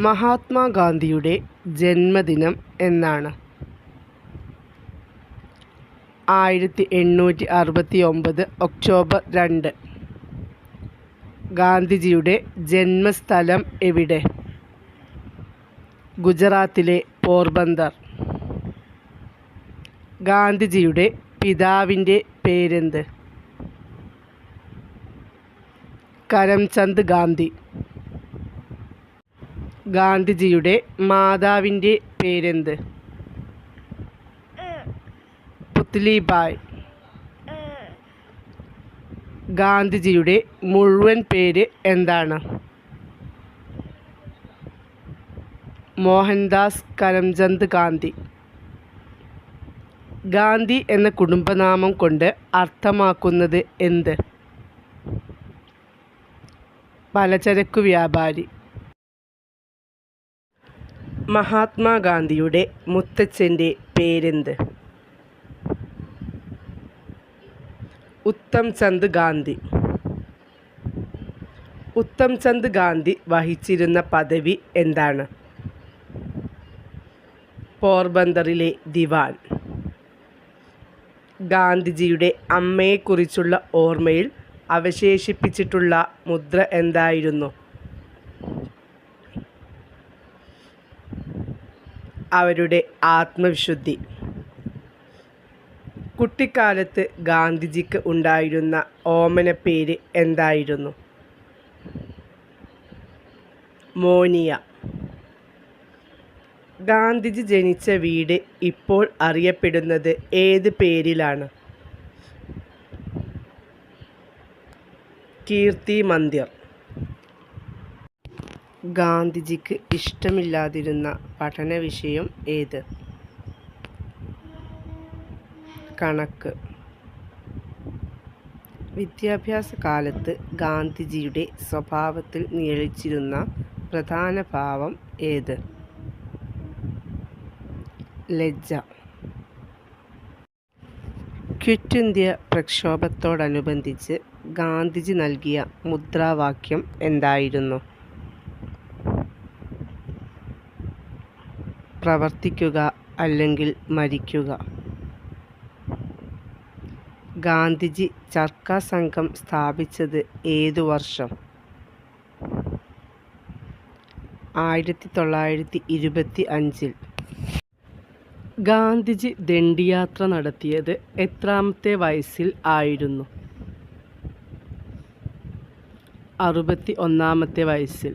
മഹാത്മാഗാന്ധിയുടെ ജന്മദിനം എന്നാണ്? 1869 ഒക്ടോബർ 2. ഗാന്ധിജിയുടെ ജന്മസ്ഥലം എവിടെ? ഗുജറാത്തിലെ പോർബന്ദർ. ഗാന്ധിജിയുടെ പിതാവിൻ്റെ പേരെന്ത്? കരംചന്ദ് ഗാന്ധി. ഗാന്ധിജിയുടെ മാതാവിൻ്റെ പേരെന്ത്? പുത്ലിബായ്. ഗാന്ധിജിയുടെ മുഴുവൻ പേര് എന്താണ്? മോഹൻദാസ് കരംചന്ദ് ഗാന്ധി. ഗാന്ധി എന്ന കുടുംബനാമം കൊണ്ട് അർത്ഥമാക്കുന്നത് എന്ത്? പലചരക്കു വ്യാപാരി. മഹാത്മാഗാന്ധിയുടെ മുത്തച്ഛൻ്റെ പേരെന്ത്? ഉത്തംചന്ദ് ഗാന്ധി. ഉത്തംചന്ദ് ഗാന്ധി വഹിച്ചിരുന്ന പദവി എന്താണ്? പോർബന്ദറിലെ ദിവാൻ. ഗാന്ധിജിയുടെ അമ്മയെക്കുറിച്ചുള്ള ഓർമ്മയിൽ അവശേഷിപ്പിച്ചിട്ടുള്ള മുദ്ര എന്തായിരുന്നു? അവരുടെ ആത്മവിശുദ്ധി. കുട്ടിക്കാലത്ത് ഗാന്ധിജിക്ക് ഉണ്ടായിരുന്ന ഓമനപ്പേര് എന്തായിരുന്നു? മോനിയ. ഗാന്ധിജി ജനിച്ച വീട് ഇപ്പോൾ അറിയപ്പെടുന്നത് ഏത് പേരിലാണ്? കീർത്തി മന്ദിർ. ഗാന്ധിജിക്ക് ഇഷ്ടമില്ലാതിരുന്ന പഠന വിഷയം ഏത്? കണക്ക്. വിദ്യാഭ്യാസ കാലത്ത് ഗാന്ധിജിയുടെ സ്വഭാവത്തിൽ നിഴലിച്ചിരുന്ന പ്രധാന ഭാവം ഏത്? ലജ്ജ. ക്വിറ്റ് ഇന്ത്യ പ്രക്ഷോഭത്തോടനുബന്ധിച്ച് ഗാന്ധിജി നൽകിയ മുദ്രാവാക്യം എന്തായിരുന്നു? പ്രവർത്തിക്കുക അല്ലെങ്കിൽ മരിക്കുക. ഗാന്ധിജി ചർക്ക സംഘം സ്ഥാപിച്ചത് ഏതു വർഷം? 1925. ഗാന്ധിജി ദണ്ഡിയാത്ര നടത്തിയത് എത്രാമത്തെ വയസ്സിൽ ആയിരുന്നു? 61ാമത്തെ വയസ്സിൽ.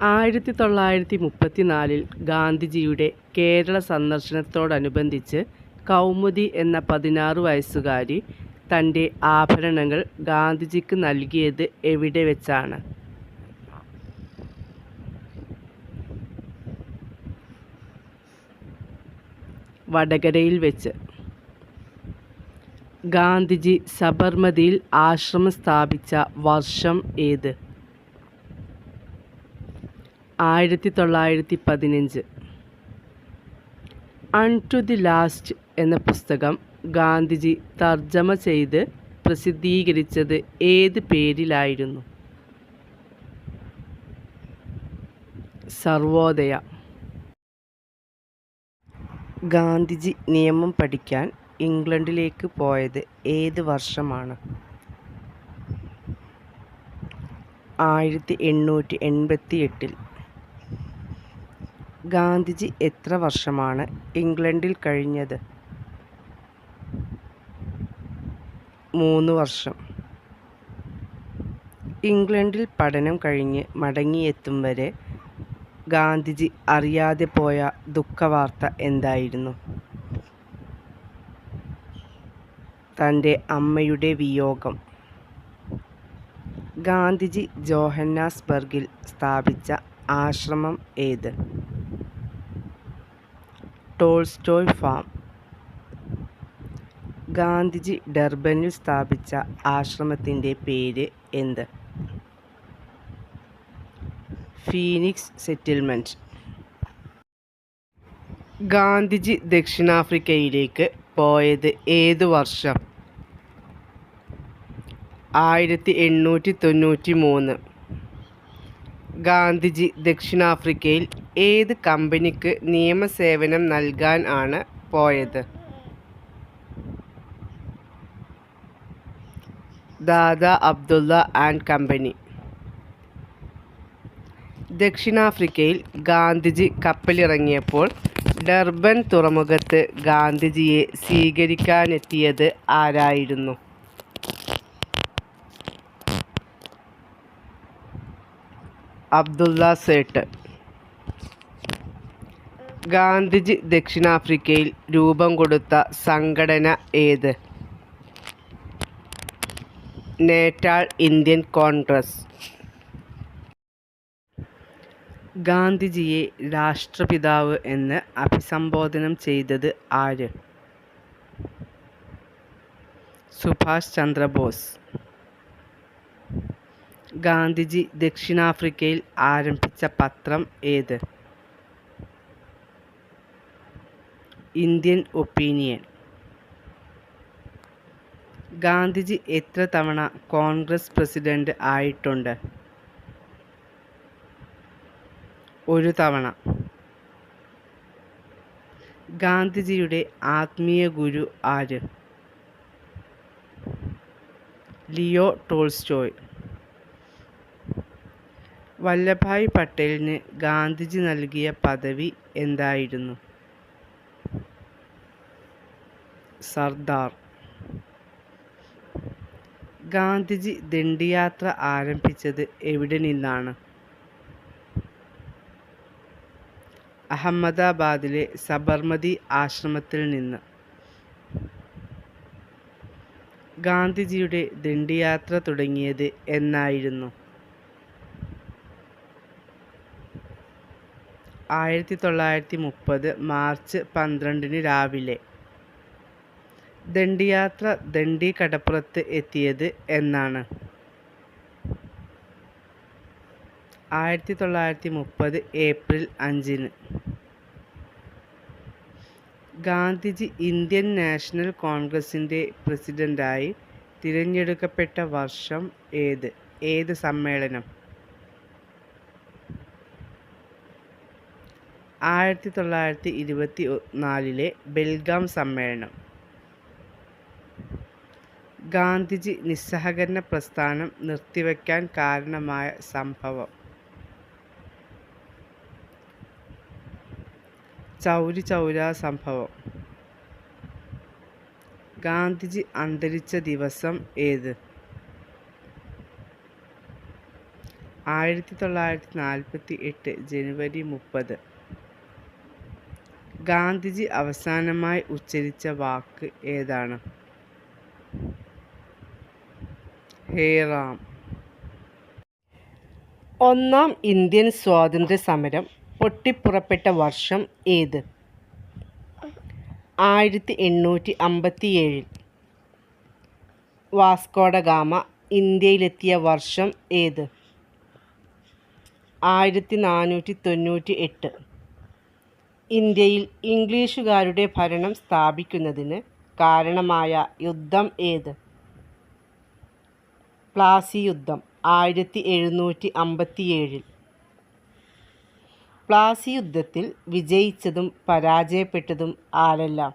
1934 ഗാന്ധിജിയുടെ കേരള സന്ദർശനത്തോടനുബന്ധിച്ച് കൗമുദി എന്ന 16 വയസ്സുകാരി തൻ്റെ ആഭരണങ്ങൾ ഗാന്ധിജിക്ക് നൽകിയത് എവിടെ വെച്ചാണ്? വടകരയിൽ വെച്ച്. ഗാന്ധിജി സബർമതിയിൽ ആശ്രമം സ്ഥാപിച്ച വർഷം ഏത്? 1915. അൺടു ദി ലാസ്റ്റ് എന്ന പുസ്തകം ഗാന്ധിജി തർജ്ജമ ചെയ്ത് പ്രസിദ്ധീകരിച്ചത് ഏത് പേരിലായിരുന്നു? സർവോദയ. ഗാന്ധിജി നിയമം പഠിക്കാൻ ഇംഗ്ലണ്ടിലേക്ക് പോയത് ഏത് വർഷമാണ്? 1888. ഗാന്ധിജി എത്ര വർഷമാണ് ഇംഗ്ലണ്ടിൽ കഴിഞ്ഞത്? 3 വർഷം. ഇംഗ്ലണ്ടിൽ പഠനം കഴിഞ്ഞ് മടങ്ങിയെത്തും വരെ ഗാന്ധിജി അറിയാതെ പോയ ദുഃഖവാർത്ത എന്തായിരുന്നു? തൻ്റെ അമ്മയുടെ വിയോഗം. ഗാന്ധിജി ജോഹന്നാസ്ബർഗിൽ സ്ഥാപിച്ച ആശ്രമം ഏത്? Tolstoy farm. ഗാന്ധിജി ഡർബനിൽ സ്ഥാപിച്ച ആശ്രമത്തിൻ്റെ പേര് എന്ത്? Phoenix settlement. ഗാന്ധിജി ദക്ഷിണാഫ്രിക്കയിലേക്ക് പോയത് ഏതു വർഷം? 1893. ഗാന്ധിജി ദക്ഷിണാഫ്രിക്കയിൽ ഏത് കമ്പനിക്ക് നിയമസേവനം നൽകാൻ ആണ് പോയത്? Dada Abdullah and company. ദക്ഷിണാഫ്രിക്കയിൽ ഗാന്ധിജി കപ്പലിറങ്ങിയപ്പോൾ ഡർബൻ തുറമുഖത്ത് ഗാന്ധിജിയെ സ്വീകരിക്കാനെത്തിയത് ആരായിരുന്നു? അബ്ദുള്ള സേട്ട്. ഗാന്ധിജി ദക്ഷിണാഫ്രിക്കയിൽ രൂപം കൊടുത്ത സംഘടന ഏത്? Natal Indian Congress. ഗാന്ധിജിയെ രാഷ്ട്രപിതാവ് എന്ന് അഭിസംബോധനം ചെയ്തത് ആര്? സുഭാഷ് ചന്ദ്രബോസ്. ഗാന്ധിജി ദക്ഷിണാഫ്രിക്കയിൽ ആരംഭിച്ച പത്രം ഏത്? Indian opinion. ഗാന്ധിജി എത്ര തവണ കോൺഗ്രസ് പ്രസിഡന്റ് ആയിട്ടുണ്ട്? ഒരു തവണ. ഗാന്ധിജിയുടെ ആത്മീയ ഗുരു ആര്? Leo Tolstoy. വല്ലഭായ് പട്ടേലിന് ഗാന്ധിജി നൽകിയ പദവി എന്തായിരുന്നു? സർദാർ. ഗാന്ധിജി ദണ്ഡിയാത്ര ആരംഭിച്ചത് എവിടെ നിന്നാണ്? അഹമ്മദാബാദിലെ സബർമതി ആശ്രമത്തിൽ നിന്ന്. ഗാന്ധിജിയുടെ ദണ്ഡിയാത്ര തുടങ്ങിയത് എന്നായിരുന്നു? 1930 മാർച്ച് 12 രാവിലെ. ദണ്ഡിയാത്ര ദണ്ഡി കടപ്പുറത്ത് എത്തിയത് എന്നാണ്? 1930 ഏപ്രിൽ 5. ഗാന്ധിജി ഇന്ത്യൻ നാഷണൽ കോൺഗ്രസിൻ്റെ പ്രസിഡന്റായി തിരഞ്ഞെടുക്കപ്പെട്ട വർഷം ഏത്? ഏത് സമ്മേളനം? 1924 ബെൽഗാം സമ്മേളനം. ഗാന്ധിജി നിസ്സഹകരണ പ്രസ്ഥാനം നിർത്തിവെക്കാൻ കാരണമായ സംഭവം? ചൗരി ചൗരാ സംഭവം. ഗാന്ധിജി അന്തരിച്ച ദിവസം ഏത്? 1948 ജനുവരി 30. ഗാന്ധിജി അവസാനമായി ഉച്ചരിച്ച വാക്ക് ഏതാണ്? ഹേ റാം. ഒന്നാം ഇന്ത്യൻ സ്വാതന്ത്ര്യ സമരം പൊട്ടിപ്പുറപ്പെട്ട വർഷം ഏത്? 1857. വാസ്കോഡ ഗാമ ഇന്ത്യയിലെത്തിയ വർഷം ഏത്? 1498. ഇന്ത്യയിൽ ഇംഗ്ലീഷുകാരുടെ ഭരണം സ്ഥാപിക്കുന്നതിന് കാരണമായ യുദ്ധം ഏത്? പ്ലാസി യുദ്ധം 1757. പ്ലാസി യുദ്ധത്തിൽ വിജയിച്ചതും പരാജയപ്പെട്ടതും ആരെല്ലാം?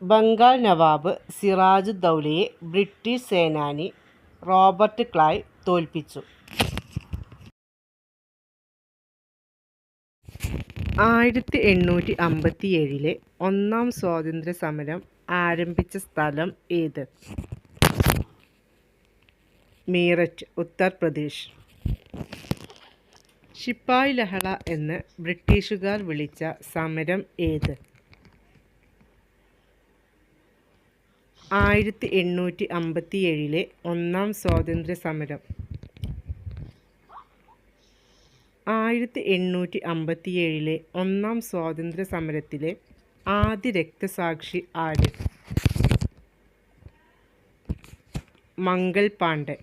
ബംഗാൾ നവാബ് സിറാജുദ്ദൗലയെ ബ്രിട്ടീഷ് സേനാനി റോബർട്ട് ക്ലൈവ് തോൽപ്പിച്ചു. 1857 ഒന്നാം സ്വാതന്ത്ര്യ സമരം ആരംഭിച്ച സ്ഥലം ഏത്? മീററ്റ്, ഉത്തർപ്രദേശ്. ശിപ്പായി ലഹള എന്ന് ബ്രിട്ടീഷുകാർ വിളിച്ച സമരം ഏത്? 1857 ഒന്നാം സ്വാതന്ത്ര്യ സമരം. 1857 ഒന്നാം സ്വാതന്ത്ര്യ സമരത്തിലെ ആദ്യ രക്തസാക്ഷി ആര്? മംഗൽ പാണ്ഡെ.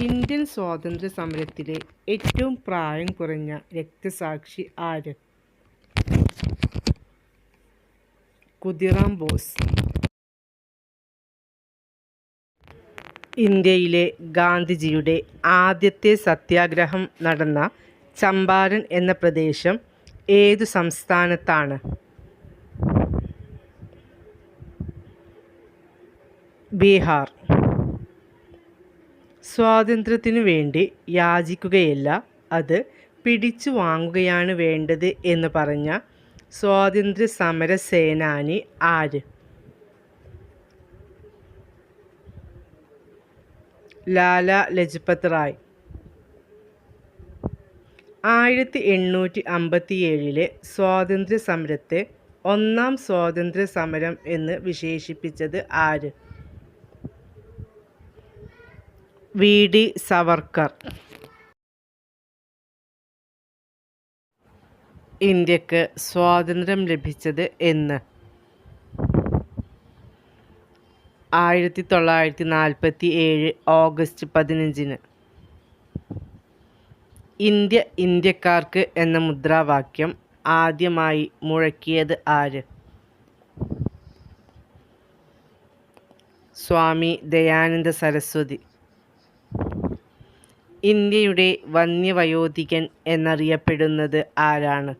ഇന്ത്യൻ സ്വാതന്ത്ര്യ സമരത്തിലെ ഏറ്റവും പ്രായം കുറഞ്ഞ രക്തസാക്ഷി ആര്? ഖുദിറാം ബോസ്. ഇന്ത്യയിലെ ഗാന്ധിജിയുടെ ആദ്യത്തെ സത്യാഗ്രഹം നടന്ന ചമ്പാരൻ എന്ന പ്രദേശം ഏതു സംസ്ഥാനത്താണ്? ബീഹാർ. സ്വാതന്ത്ര്യത്തിനു വേണ്ടി യാചിക്കുകയല്ല, അത് പിടിച്ചു വാങ്ങുകയാണ് വേണ്ടത് എന്ന് പറഞ്ഞ സ്വാതന്ത്ര്യ സമര സേനാനി ആര്? ലാലാ ലജ്പത് റായ്. 1857 സ്വാതന്ത്ര്യ സമരത്തെ ഒന്നാം സ്വാതന്ത്ര്യ സമരം എന്ന് വിശേഷിപ്പിച്ചത് ആര്? വി.ഡി. സവർക്കർ. ഇന്ത്യക്ക് സ്വാതന്ത്ര്യം ലഭിച്ചത് എന്ന്? 1947 ഓഗസ്റ്റ് 15. ഇന്ത്യ ഇന്ത്യക്കാർക്ക് എന്ന മുദ്രാവാക്യം ആദ്യമായി മുഴക്കിയത് ആര്? സ്വാമി ദയാനന്ദ സരസ്വതി. ഇന്ത്യയുടെ വന്യവയോധികൻ എന്നറിയപ്പെടുന്നത് ആരാണ്?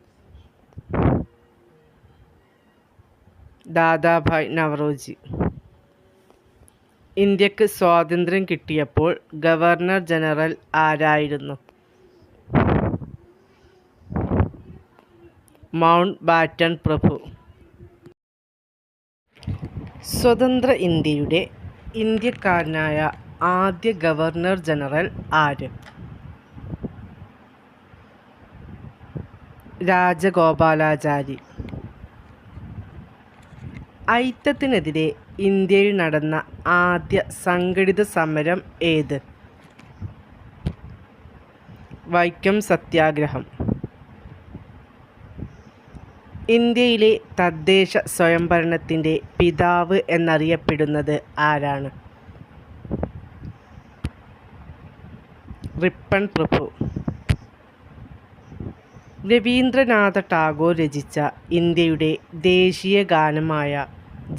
ദാദാഭായ് നവറോജി. ഇന്ത്യക്ക് സ്വാതന്ത്ര്യം കിട്ടിയപ്പോൾ ഗവർണർ ജനറൽ ആരായിരുന്നു? മൗണ്ട് ബാറ്റൺ പ്രഭു. സ്വതന്ത്ര ഇന്ത്യയുടെ ഇന്ത്യക്കാരനായ ആദ്യ ഗവർണർ ജനറൽ ആര്? രാജഗോപാലാചാരി. ഐത്തത്തിനെതിരെ ഇന്ത്യയിൽ നടന്ന ആദ്യ സംഘടിത സമരം ഏത്? വൈക്കം സത്യാഗ്രഹം. ഇന്ത്യയിലെ തദ്ദേശ സ്വയംഭരണത്തിൻ്റെ പിതാവ് എന്നറിയപ്പെടുന്നത് ആരാണ്? റിപ്പൺ പ്രഭു. രവീന്ദ്രനാഥ ടാഗോർ രചിച്ച ഇന്ത്യയുടെ ദേശീയ ഗാനമായ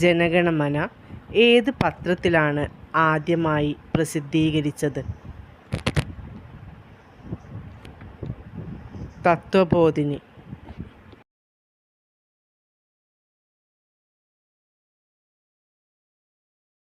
ജനഗണമന ഏത് പത്രത്തിലാണ് ആദ്യമായി പ്രസിദ്ധീകരിച്ചത്? തത്വബോധിനി.